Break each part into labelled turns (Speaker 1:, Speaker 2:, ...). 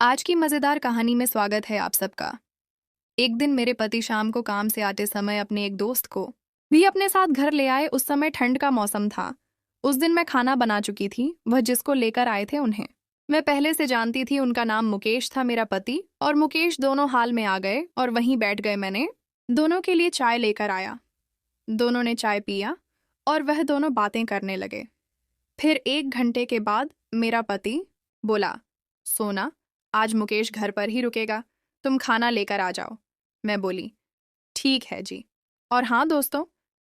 Speaker 1: आज की मज़ेदार कहानी में स्वागत है आप सबका। एक दिन मेरे पति शाम को काम से आते समय अपने एक दोस्त को भी अपने साथ घर ले आए। उस समय ठंड का मौसम था। उस दिन मैं खाना बना चुकी थी, वह जिसको लेकर आए थे उन्हें मैं पहले से जानती थी। उनका नाम मुकेश था। मेरा पति और मुकेश दोनों हाल में आ गए और वहीं बैठ गए। मैंने दोनों के लिए चाय लेकर आया। दोनों ने चाय पिया और वह दोनों बातें करने लगे। फिर 1 घंटे के बाद मेरा पति बोला, सोना, आज मुकेश घर पर ही रुकेगा, तुम खाना लेकर आ जाओ। मैं बोली, ठीक है जी। और हाँ दोस्तों,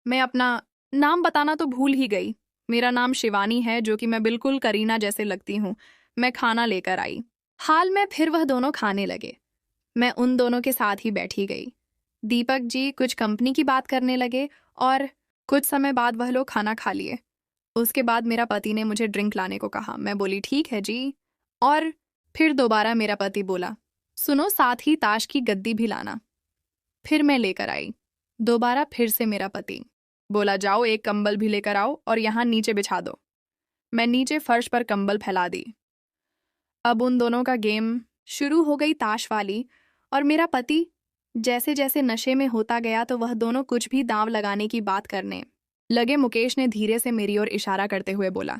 Speaker 1: मैं अपना नाम बताना तो भूल ही गई। मेरा नाम शिवानी है, जो कि मैं बिल्कुल करीना जैसे लगती हूँ। मैं खाना लेकर आई। हाल में फिर वह दोनों खाने लगे। मैं उन दोनों के साथ ही बैठी गई। दीपक जी कुछ कंपनी की बात करने लगे और कुछ समय बाद वह लोग खाना खा लिए। उसके बाद मेरा पति ने मुझे ड्रिंक लाने को कहा। मैं बोली, ठीक है जी। और फिर दोबारा मेरा पति बोला, सुनो, साथ ही ताश की गद्दी भी लाना। फिर मैं लेकर आई। दोबारा फिर से मेरा पति बोला, जाओ एक कंबल भी लेकर आओ और यहाँ नीचे बिछा दो। मैं नीचे फर्श पर कंबल फैला दी। अब उन दोनों का गेम शुरू हो गई, ताश वाली। और मेरा पति जैसे जैसे नशे में होता गया तो वह दोनों कुछ भी दांव लगाने की बात करने लगे। मुकेश ने धीरे से मेरी ओर इशारा करते हुए बोला।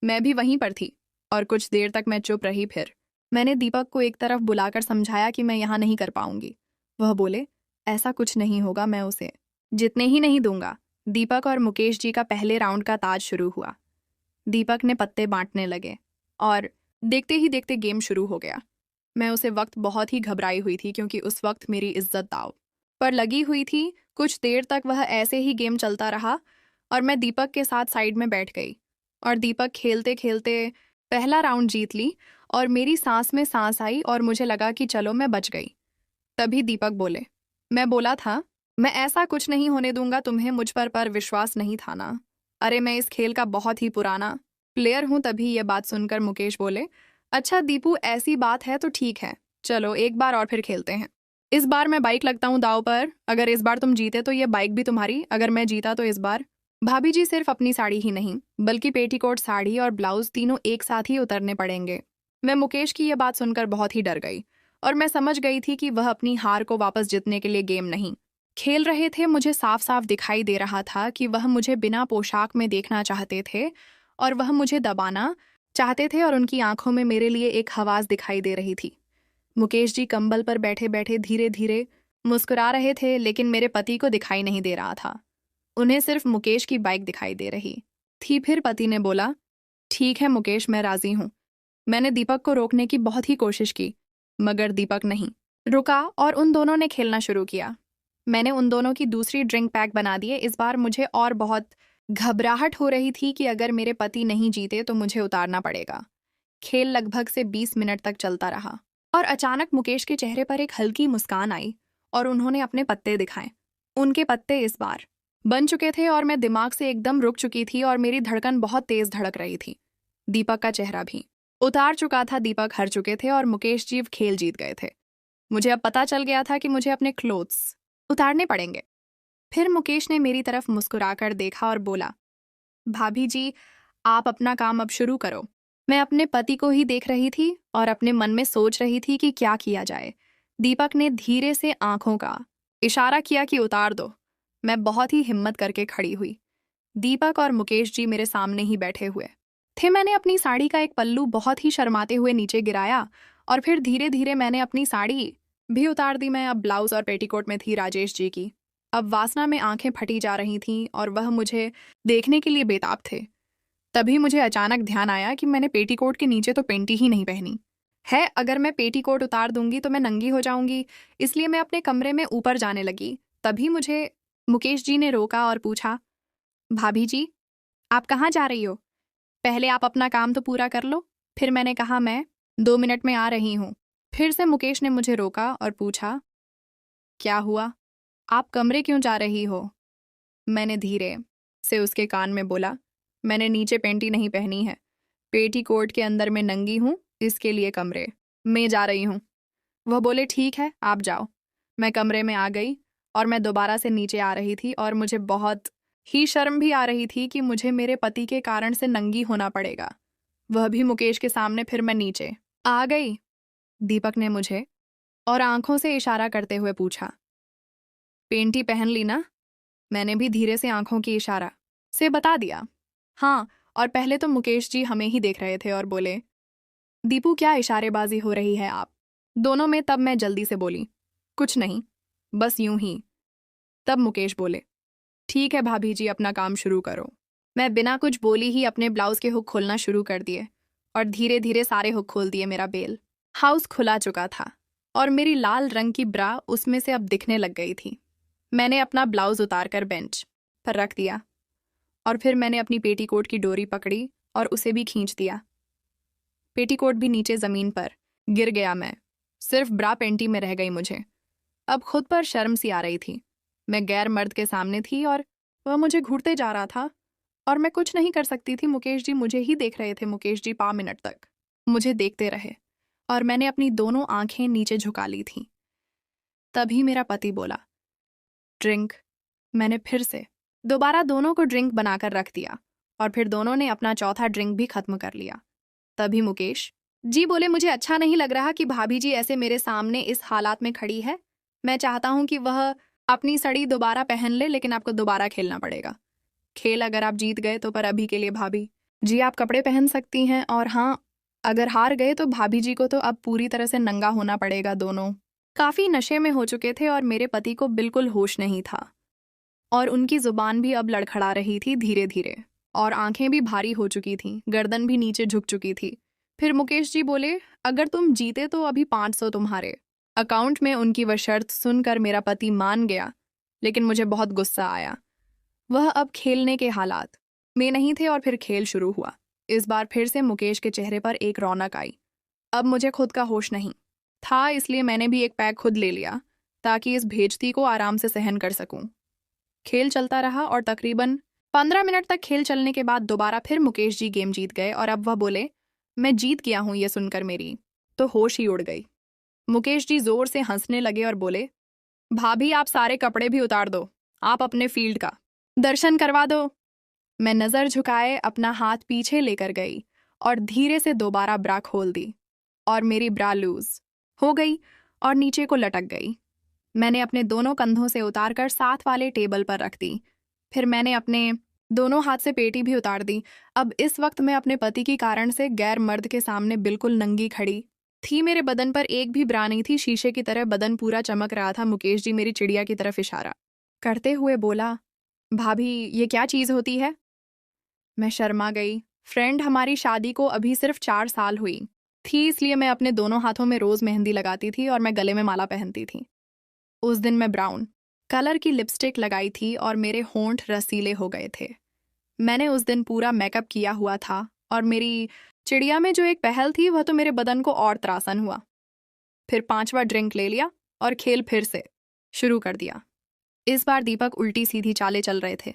Speaker 1: मैं भी वहीं पर थी और कुछ देर तक मैं चुप रही। फिर मैंने दीपक को एक तरफ बुलाकर समझाया कि मैं यहाँ नहीं कर पाऊंगी। वह बोले, ऐसा कुछ नहीं होगा, मैं उसे जितने ही नहीं दूंगा। दीपक और मुकेश जी का पहले राउंड का ताज शुरू हुआ। दीपक ने पत्ते बांटने लगे और देखते ही देखते गेम शुरू हो गया। मैं उसे वक्त बहुत ही घबराई हुई थी, क्योंकि उस वक्त मेरी इज्जत दाव पर लगी हुई थी। कुछ देर तक वह ऐसे ही गेम चलता रहा और मैं दीपक के साथ साइड में बैठ गई। और दीपक खेलते खेलते पहला राउंड जीत ली और मेरी सांस में सांस आई और मुझे लगा कि चलो मैं बच गई। तभी दीपक बोले, मैं बोला था, मैं ऐसा कुछ नहीं होने दूंगा, तुम्हें मुझ पर विश्वास नहीं था ना? अरे मैं इस खेल का बहुत ही पुराना प्लेयर हूं। तभी ये बात सुनकर मुकेश बोले, अच्छा दीपू, ऐसी बात है तो ठीक है, चलो एक बार और फिर खेलते हैं। इस बार मैं बाइक लगता हूँ दाव पर। अगर इस बार तुम जीते तो ये बाइक भी तुम्हारी, अगर मैं जीता तो इस बार भाभी जी सिर्फ अपनी साड़ी ही नहीं बल्कि पेटीकोट, साड़ी और ब्लाउज तीनों एक साथ ही उतरने पड़ेंगे। मैं मुकेश की यह बात सुनकर बहुत ही डर गई और मैं समझ गई थी कि वह अपनी हार को वापस जीतने के लिए गेम नहीं खेल रहे थे। मुझे साफ साफ दिखाई दे रहा था कि वह मुझे बिना पोशाक में देखना चाहते थे और वह मुझे दबाना चाहते थे और उनकी आंखों में मेरे लिए एक हवास दिखाई दे रही थी। मुकेश जी कंबल पर बैठे बैठे धीरे धीरे मुस्कुरा रहे थे, लेकिन मेरे पति को दिखाई नहीं दे रहा था। उन्हें सिर्फ मुकेश की बाइक दिखाई दे रही थी। फिर पति ने बोला, ठीक है मुकेश, मैं राजी हूं। मैंने दीपक को रोकने की बहुत ही कोशिश की, मगर दीपक नहीं रुका और उन दोनों ने खेलना शुरू किया। मैंने उन दोनों की दूसरी ड्रिंक पैक बना दिए। इस बार मुझे और बहुत घबराहट हो रही थी कि अगर मेरे पति नहीं जीते तो मुझे उतारना पड़ेगा। खेल लगभग से 20 मिनट तक चलता रहा और अचानक मुकेश के चेहरे पर एक हल्की मुस्कान आई और उन्होंने अपने पत्ते दिखाए। उनके पत्ते इस बार बन चुके थे और मैं दिमाग से एकदम रुक चुकी थी और मेरी धड़कन बहुत तेज धड़क रही थी। दीपक का चेहरा भी उतार चुका था। दीपक हार चुके थे और मुकेश जी खेल जीत गए थे। मुझे अब पता चल गया था कि मुझे अपने क्लोथ्स उतारने पड़ेंगे। फिर मुकेश ने मेरी तरफ मुस्कुराकर देखा और बोला, भाभी जी, आप अपना काम अब शुरू करो। मैं अपने पति को ही देख रही थी और अपने मन में सोच रही थी कि क्या किया जाए। दीपक ने धीरे से आंखों का इशारा किया कि उतार दो। मैं बहुत ही हिम्मत करके खड़ी हुई। दीपक और मुकेश जी मेरे सामने ही बैठे हुए थे। मैंने अपनी साड़ी का एक पल्लू बहुत ही शर्माते हुए नीचे गिराया और फिर धीरे धीरे मैंने अपनी साड़ी भी उतार दी। मैं अब ब्लाउज और पेटीकोट में थी राजेश जी की। अब वासना में आंखें फटी जा रही थीं और वह मुझे देखने के लिए बेताब थे। तभी मुझे अचानक ध्यान आया कि मैंने पेटीकोट के नीचे तो पेंटी ही नहीं पहनी है। अगर मैं पेटीकोट उतार दूंगी तो मैं नंगी हो जाऊंगी, इसलिए मैं अपने कमरे में ऊपर जाने लगी। तभी मुझे मुकेश जी ने रोका और पूछा, भाभी जी, आप कहाँ जा रही हो? पहले आप अपना काम तो पूरा कर लो। फिर मैंने कहा, मैं 2 मिनट में आ रही हूँ। फिर से मुकेश ने मुझे रोका और पूछा, क्या हुआ? आप कमरे क्यों जा रही हो? मैंने धीरे से उसके कान में बोला, मैंने नीचे पेंटी नहीं पहनी है, पेटीकोट के अंदर मैं नंगी हूँ, इसके लिए कमरे में जा रही हूँ। वह बोले, ठीक है आप जाओ। मैं कमरे में आ गई और मैं दोबारा से नीचे आ रही थी और मुझे बहुत ही शर्म भी आ रही थी कि मुझे मेरे पति के कारण से नंगी होना पड़ेगा, वह भी मुकेश के सामने। फिर मैं नीचे आ गई दीपक ने मुझे और आंखों से इशारा करते हुए पूछा। पेंटी पहन ली ना? मैंने भी धीरे से आंखों की इशारा से बता दिया। हाँ, और पहले तो मुकेश जी हमें ही देख रहे थे और बोले, दीपू क्या इशारेबाजी हो रही है आप दोनों में? तब मैं जल्दी से बोली, कुछ नहीं, बस यूं ही। तब मुकेश बोले, ठीक है भाभी जी, अपना काम शुरू करो। मैं बिना कुछ बोली ही अपने ब्लाउज के हुक खोलना शुरू कर दिए और धीरे धीरे सारे हुक खोल दिए। मेरा बेल हाउस खुला चुका था और मेरी लाल रंग की ब्रा उसमें से अब दिखने लग गई थी। मैंने अपना ब्लाउज उतारकर बेंच पर रख दिया और फिर मैंने अपनी पेटीकोट की डोरी पकड़ी और उसे भी खींच दिया। पेटीकोट भी नीचे जमीन पर गिर गया। मैं सिर्फ ब्रा पेंटी में रह गई। मुझे अब खुद पर शर्म सी आ रही थी। मैं गैर मर्द के सामने थी और वह मुझे घूरते जा रहा था और मैं कुछ नहीं कर सकती थी। मुकेश जी मुझे ही देख रहे थे। मुकेश जी 5 मिनट तक मुझे देखते रहे और मैंने अपनी दोनों आंखें नीचे झुका ली थीं। तभी मेरा पति बोला, ड्रिंक। मैंने फिर से दोबारा दोनों को ड्रिंक बनाकर रख दिया और फिर दोनों ने अपना चौथा ड्रिंक भी खत्म कर लिया। तभी मुकेश जी बोले, मुझे अच्छा नहीं लग रहा कि भाभी जी ऐसे मेरे सामने इस हालात में खड़ी है। मैं चाहता हूं कि वह अपनी साड़ी दोबारा पहन ले, लेकिन आपको दोबारा खेलना पड़ेगा। खेल अगर आप जीत गए तो, पर अभी के लिए भाभी जी आप कपड़े पहन सकती हैं, और हाँ, अगर हार गए तो भाभी जी को तो अब पूरी तरह से नंगा होना पड़ेगा। दोनों काफी नशे में हो चुके थे और मेरे पति को बिल्कुल होश नहीं था और उनकी जुबान भी अब लड़खड़ा रही थी धीरे धीरे और आंखें भी भारी हो चुकी थीं, गर्दन भी नीचे झुक चुकी थी। फिर मुकेश जी बोले, अगर तुम जीते तो अभी 500 तुम्हारे अकाउंट में। उनकी वह शर्त सुनकर मेरा पति मान गया, लेकिन मुझे बहुत गुस्सा आया। वह अब खेलने के हालात में नहीं थे और फिर खेल शुरू हुआ। इस बार फिर से मुकेश के चेहरे पर एक रौनक आई। अब मुझे खुद का होश नहीं था, इसलिए मैंने भी एक पैक खुद ले लिया ताकि इस बेइज्जती को आराम से सहन कर सकूं। खेल चलता रहा और तकरीबन 15 मिनट तक खेल चलने के बाद दोबारा फिर मुकेश जी गेम जीत गए और अब वह बोले, मैं जीत गया हूं। यह सुनकर मेरी तो होश ही उड़ गई। मुकेश जी जोर से हंसने लगे और बोले, भाभी आप सारे कपड़े भी उतार दो, आप अपने फील्ड का दर्शन करवा दो। मैं नजर झुकाए अपना हाथ पीछे लेकर गई और धीरे से दोबारा ब्रा खोल दी और मेरी ब्रा लूज हो गई और नीचे को लटक गई। मैंने अपने दोनों कंधों से उतारकर साथ वाले टेबल पर रख दी। फिर मैंने अपने दोनों हाथ से पेटी भी उतार दी। अब इस वक्त मैं अपने पति के कारण से गैर मर्द के सामने बिल्कुल नंगी खड़ी थी। मेरे बदन पर एक भी ब्रा नहीं थी, शीशे की तरह बदन पूरा चमक रहा था। मुकेश जी मेरी चिड़िया की तरफ इशारा करते हुए बोला, भाभी ये क्या चीज़ होती है? मैं शर्मा गई। फ्रेंड, हमारी शादी को अभी सिर्फ 4 साल हुई थी, इसलिए मैं अपने दोनों हाथों में रोज मेहंदी लगाती थी और मैं गले में माला पहनती थी। उस दिन मैं ब्राउन कलर की लिपस्टिक लगाई थी और मेरे होंठ रसीले हो गए थे। मैंने उस दिन पूरा मेकअप किया हुआ था और मेरी चिड़िया में जो एक पहल थी वह तो मेरे बदन को और त्रासन हुआ। फिर 5वां ड्रिंक ले लिया और खेल फिर से शुरू कर दिया। इस बार दीपक उल्टी सीधी चालें चल रहे थे।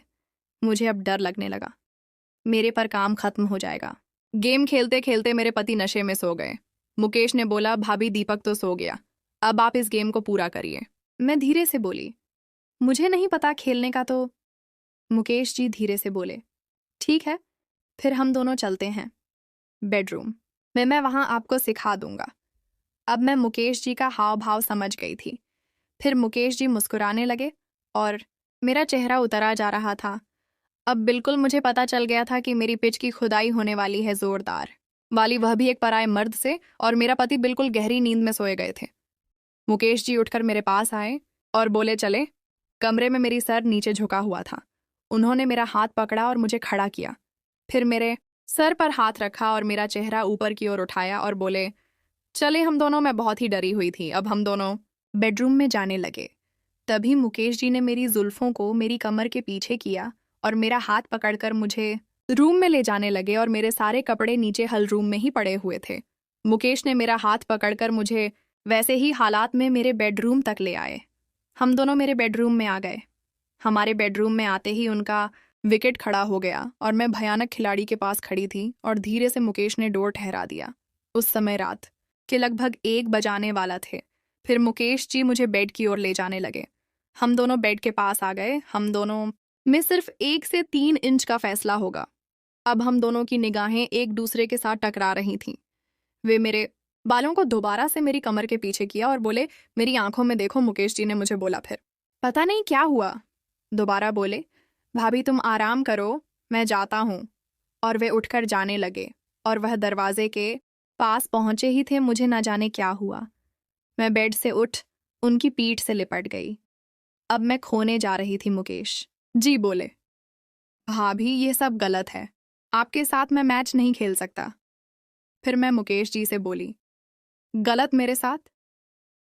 Speaker 1: मुझे अब डर लगने लगा, मेरे पर काम खत्म हो जाएगा। गेम खेलते खेलते मेरे पति नशे में सो गए। मुकेश ने बोला, भाभी दीपक तो सो गया, अब आप इस गेम को पूरा करिए। मैं धीरे से बोली, मुझे नहीं पता खेलने का तो। मुकेश जी धीरे से बोले, ठीक है, फिर हम दोनों चलते हैं बेडरूम में, मैं वहां आपको सिखा दूंगा। अब मैं मुकेश जी का हाव भाव समझ गई थी। फिर मुकेश जी मुस्कुराने लगे और मेरा चेहरा उतरा जा रहा था। अब बिल्कुल मुझे पता चल गया था कि मेरी पिच की खुदाई होने वाली है, जोरदार वाली, वह भी एक पराये मर्द से, और मेरा पति बिल्कुल गहरी नींद में सोए गए थे। मुकेश जी उठकर मेरे पास आए और बोले, चले। कमरे में मेरी सर नीचे झुका हुआ था। उन्होंने मेरा हाथ पकड़ा और मुझे खड़ा किया, फिर मेरे सर पर हाथ रखा और मेरा चेहरा ऊपर की ओर उठाया और बोले, चले हम दोनों। मैं बहुत ही डरी हुई थी। अब हम दोनों बेडरूम में जाने लगे। तभी मुकेश जी ने मेरी जुल्फों को मेरी कमर के पीछे किया और मेरा हाथ पकड़कर मुझे रूम में ले जाने लगे और मेरे सारे कपड़े नीचे हल रूम में ही पड़े हुए थे। मुकेश ने मेरा हाथ पकड़कर मुझे वैसे ही हालात में मेरे बेडरूम तक ले आए। हम दोनों मेरे बेडरूम में आ गए। हमारे बेडरूम में आते ही उनका विकेट खड़ा हो गया और मैं भयानक खिलाड़ी के पास खड़ी थी और धीरे से मुकेश ने डोर ठहरा दिया। उस समय रात के लगभग 1 बजाने वाला थे। फिर मुकेश जी मुझे बेड की ओर ले जाने लगे। हम दोनों बेड के पास आ गए। हम दोनों में सिर्फ 1 से 3 इंच का फैसला होगा। अब हम दोनों की निगाहें एक दूसरे के साथ टकरा रही थीं। वे मेरे बालों को दोबारा से मेरी कमर के पीछे किया और बोले, मेरी आंखों में देखो। मुकेश जी ने मुझे बोला। फिर पता नहीं क्या हुआ, दोबारा बोले, भाभी तुम आराम करो, मैं जाता हूँ। और वे उठकर जाने लगे और वह दरवाजे के पास पहुंचे ही थे, मुझे न जाने क्या हुआ। मैं बेड से उठ उनकी पीठ से लिपट गई। अब मैं खोने जा रही थी। मुकेश जी बोले, भाभी ये सब गलत है, आपके साथ मैं मैच नहीं खेल सकता। फिर मैं मुकेश जी से बोली, गलत मेरे साथ?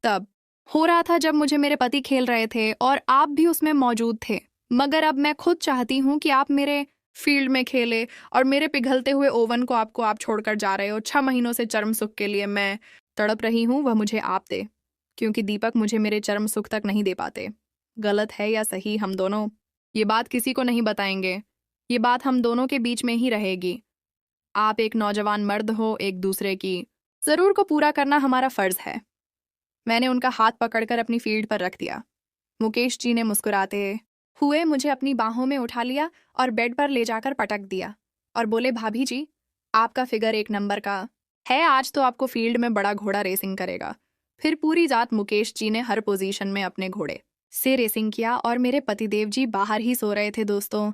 Speaker 1: तब हो रहा था जब मुझे मेरे पति खेल रहे थे और आप भी उसमें मौजूद थे, मगर अब मैं खुद चाहती हूँ कि आप मेरे फील्ड में खेले और मेरे पिघलते हुए ओवन को आप छोड़कर जा रहे हो। 6 महीनों से चर्म सुख के लिए मैं तड़प रही हूँ, वह मुझे आप दे, क्योंकि दीपक मुझे मेरे चर्म सुख तक नहीं दे पाते। गलत है या सही, हम दोनों ये बात किसी को नहीं बताएंगे, ये बात हम दोनों के बीच में ही रहेगी। आप एक नौजवान मर्द हो, एक दूसरे की जरूर को पूरा करना हमारा फर्ज है। मैंने उनका हाथ पकड़कर अपनी फील्ड पर रख दिया। मुकेश जी ने मुस्कुराते हुए मुझे अपनी बाहों में उठा लिया और बेड पर ले जाकर पटक दिया और बोले, भाभी जी आपका फिगर 1 नंबर का है, आज तो आपको फील्ड में बड़ा घोड़ा रेसिंग करेगा। फिर पूरी रात मुकेश जी ने हर पोजीशन में अपने घोड़े से रेसिंग किया और मेरे पतिदेव जी बाहर ही सो रहे थे। दोस्तों,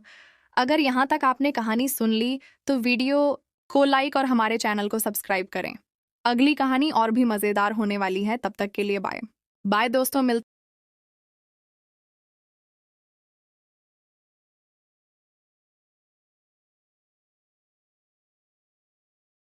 Speaker 1: अगर यहाँ तक आपने कहानी सुन ली तो वीडियो को लाइक और हमारे चैनल को सब्सक्राइब करें। अगली कहानी और भी मज़ेदार होने वाली है, तब तक के लिए बाय बाय दोस्तों। मिलते